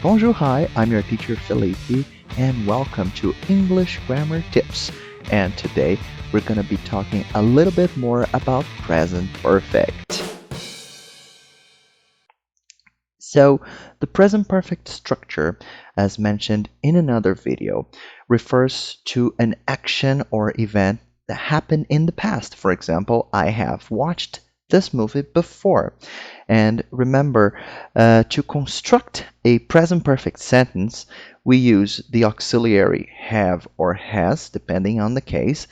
Bonjour, hi, I'm your teacher Felipe, and welcome to English Grammar Tips. And today we're going to be talking a little bit more about present perfect. So, the present perfect structure, as mentioned in another video, refers to an action or event that happened in the past. For example, I have watched this movie before. And remember, to construct a present perfect sentence, we use the auxiliary have or has, depending on the case,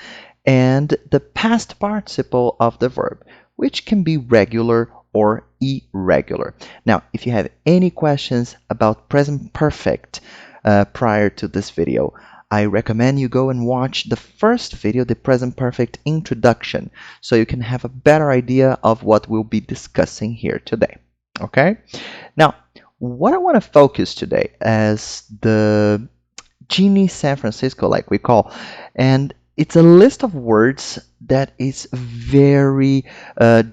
and the past participle of the verb, which can be regular or irregular. Now, if you have any questions about present perfect prior to this video, I recommend you go and watch the first video, the present perfect introduction, so you can have a better idea of what we'll be discussing here today. Okay? Now, what I want to focus today is the JEANY San Francisco, like we call, and it's a list of words that is very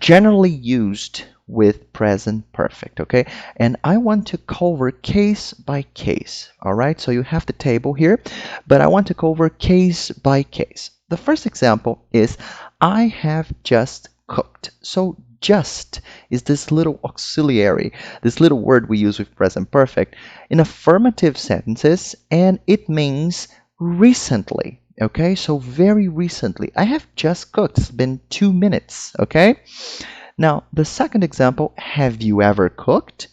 generally used with present perfect, okay? And I want to cover case by case, all right? So you have the table here, but I want to cover case by case. The first example is I have just cooked. So just is this little auxiliary, this little word we use with present perfect in affirmative sentences, and it means recently. Okay, so very recently. I have just cooked. It's been 2 minutes. Okay. Now, the second example, have you ever cooked?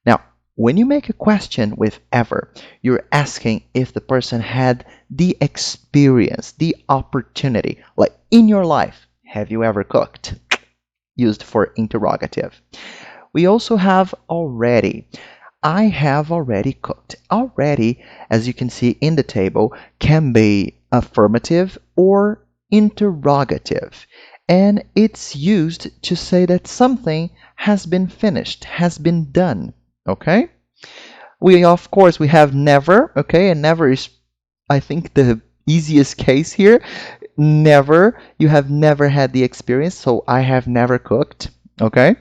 Now, when you make a question with ever, you're asking if the person had the experience, the opportunity, like in your life, have you ever cooked? Used for interrogative. We also have already. I have already cooked. Already, as you can see in the table, can be affirmative or interrogative. And it's used to say that something has been finished, has been done. Okay? Of course, we have never. Okay? And never is, I think, the easiest case here. Never. You have never had the experience, so I have never cooked. Okay?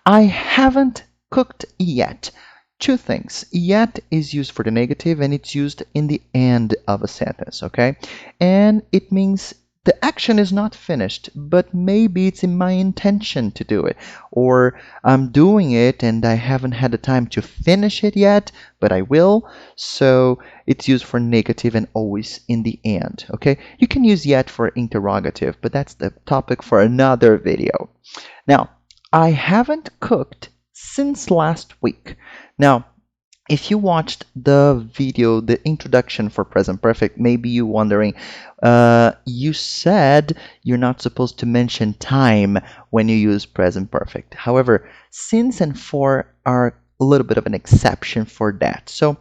I haven't cooked yet. Two things. Yet is used for the negative and it's used in the end of a sentence, okay? And it means the action is not finished, but maybe it's in my intention to do it. Or I'm doing it and I haven't had the time to finish it yet, but I will. So it's used for negative and always in the end, okay? You can use yet for interrogative, but that's the topic for another video. Now, I haven't cooked since last week. Now, if you watched the video, the introduction for present perfect, maybe you're wondering, you said you're not supposed to mention time when you use present perfect. However, since and for are a little bit of an exception for that. So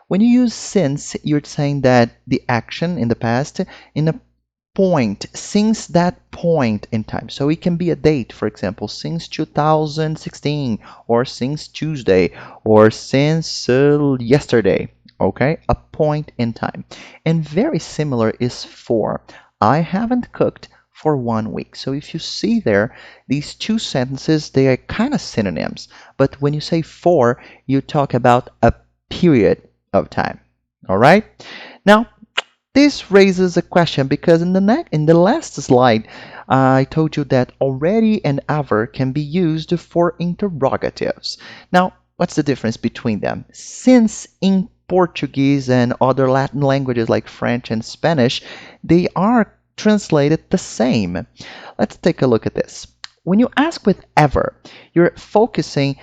when you use since, you're saying that the action in the past in a point, since that point in time. So it can be a date, for example, since 2016, or since Tuesday, or since yesterday. Okay, a point in time. And very similar is for. I haven't cooked for 1 week. So if you see there, these two sentences, they are kind of synonyms. But when you say for, you talk about a period of time. All right? Now, this raises a question because in the last slide, I told you that already and ever can be used for interrogatives. Now, what's the difference between them? Since in Portuguese and other Latin languages like French and Spanish, they are translated the same. Let's take a look at this. When you ask with ever, you're focusing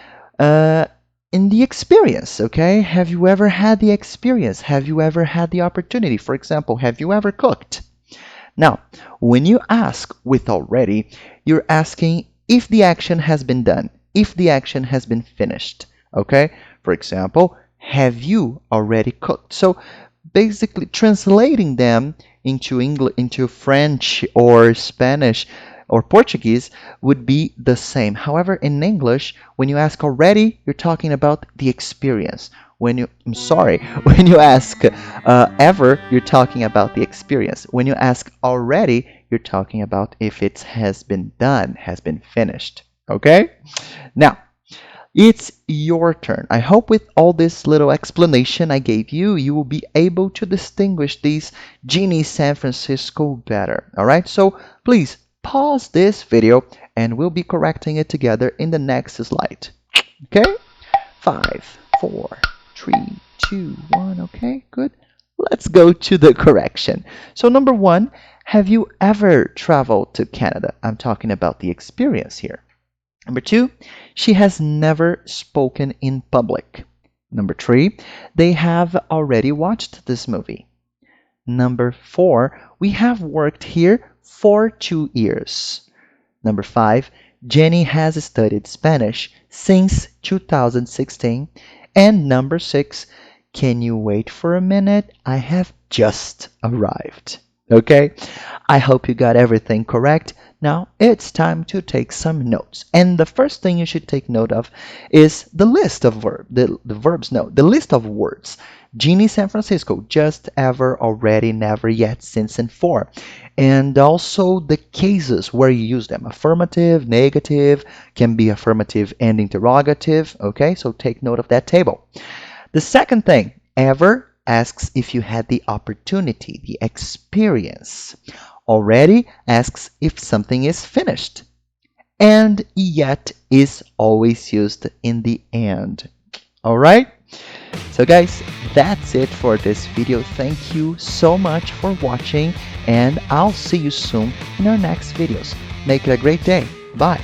in the experience, okay? Have you ever had the experience? Have you ever had the opportunity? For example, have you ever cooked? Now, when you ask with already, you're asking if the action has been done, if the action has been finished, okay? For example, have you already cooked? So basically translating them into English, into French or Spanish or Portuguese would be the same. However, in English, when you ask already, you're talking about the experience. When you, I'm sorry, when you ask ever, you're talking about the experience. When you ask already, you're talking about if it has been done, has been finished. Okay? Now, It's your turn. I hope with all this little explanation I gave you, you will be able to distinguish these Jeannie San Francisco better. All right, so please pause this video and we'll be correcting it together in the next slide. Okay? 5, 4, 3, 2, 1. Okay, good. Let's go to the correction. So number 1, have you ever traveled to Canada? I'm talking about the experience here. Number 2, she has never spoken in public. Number 3, they have already watched this movie. Number 4, we have worked here for 2 years. Number 5, Jenny has studied Spanish since 2016. And number 6, can you wait for a minute? I have just arrived. Okay? I hope you got everything correct. Now it's time to take some notes. And the first thing you should take note of is the list of the list of words. Jeannie San Francisco, just, ever, already, never, yet, since, and for. And also the cases where you use them. Affirmative, negative, can be affirmative and interrogative. Okay, so take note of that table. The second thing, ever asks if you had the opportunity, the experience. Already asks if something is finished. And yet is always used in the end. All right? So guys, that's it for this video. Thank you so much for watching, and I'll see you soon in our next videos. Make it a great day. Bye.